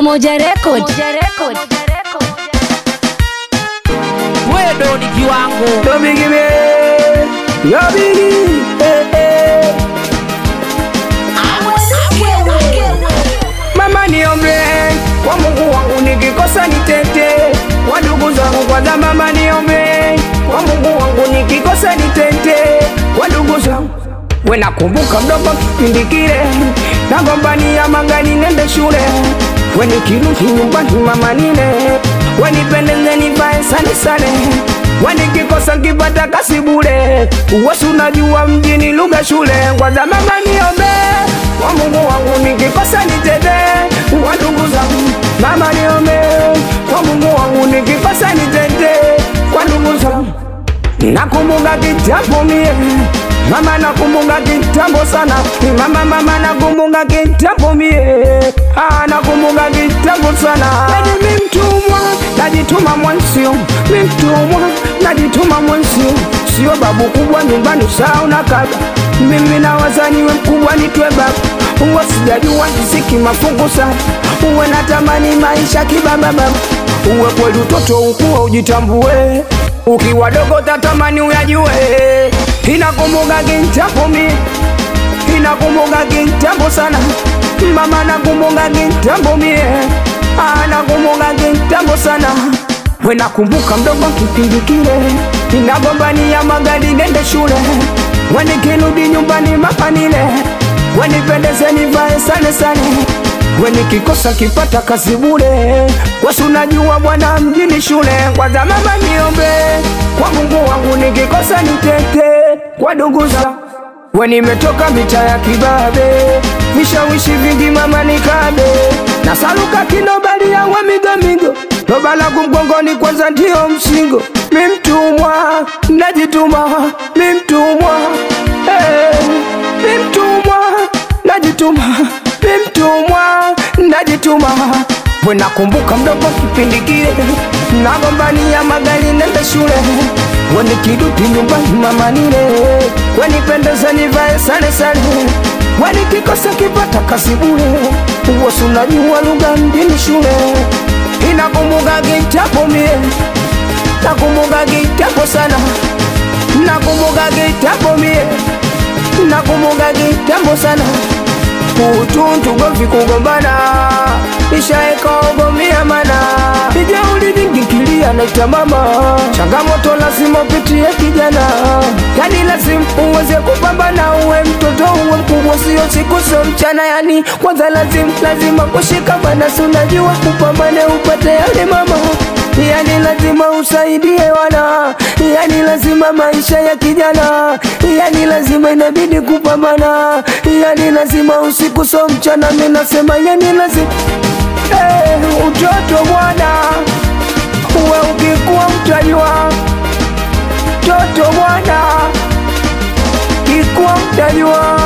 Umoja Record. Wewe ndo ni kiwango. Yo bigi me, yo bigi, Mama niombe kwa Mungu wangu nikikosa nitete. Kwa ndugu zangu kwanza mama niombe kwa Mungu wangu nikikosa nitete. Kwa ndugu zangu we nakumbuka mdogo kipindi kile nagombania mangani nende shule. We nikirudi nyumbani mama nile we nipendeze nivae sane sane. We nikikosa nkipata kasi bure. Uwesi unajua mjini lugha shule. Kwanza mama niombe kwa Mungu wangu nikikosa nitete. Kwa ndugu zangu mama niombe kwa Mungu wangu nikikosa nitete. Kwa ndugu zangu nakumbuka kitambo mie mama nakumbuka kitambo sana. Mama nakumbuka kitambo mie nakumbuka kitambo sana. Mimi mtumwa najituma mwansio. Mimi mtumwa najituma mwansio. Sio babu kubwa nyumbani usao na kaka. Mimi na wazani we mkubwa nitwe babu. Uwe sijajua nisiki mafungu sana. Uwe natamani maisha kibaba baba. Uwe kweli utoto ukuwa ujitambue. Ukiwa dogo tatamani uyajue. Inakumbuka kitambo mie inakumbuka kitambo sana. Mama nakumbuka kitambo mie nakumbuka kitambo sana. We nakumbuka mdogo kipindi kile ninagombania magari nende shule. We nikirudi nyumbani mama nile we nipendeze nivae sane sane. We nikikosa kipata kazi bure. Wasi unajua bwana mjini shule. Kwanza mama niombe kwa Mungu wangu nikikosa nitete. Kwa ndugu zangu we nimetoka mita ya kibabe. Vishawishi vingi mama nikabe. Na saluka kinobali ya we migo. Lobala kumgongoni kwanza ndio msingo. Mi mtumwa najituma. Mi mtumwa mi mtumwa najituma. Mi mtumwa najituma. We nakumbuka mdogo kipindi kile nagombania magari nende shule. We nikirudi nyumbani mama nile we nipendeze nivae sane sane. We nikikosa kipata kazi bure. Uwesi unajua lugha mjini shule. Inakumbuka kitambo mie nakumbuka kitambo sana. Nakumbuka kitambo mie nakumbuka kitambo sana. Utuntu govi kugombana ishaeka ogomia mana. Ijeuli vingi kilia naita mama. Changamoto lazima upitie kijana. Yani lazima uweze kupambana. Uwe mtoto uwe mkubwa sio siku sio mchana. Yani kwanza lazima kushikamana. Sunajua kupambane upate yale mama. Yani lazima usaidie wana. Yani lazima maisha ya kijana. Yani lazima inabidi kupambana. Yani lazima usiku so mchana. Minasema yani lazima utoto bwana. Uwe ukikuwa mtajua. Toto bwana kikuwa mtajua.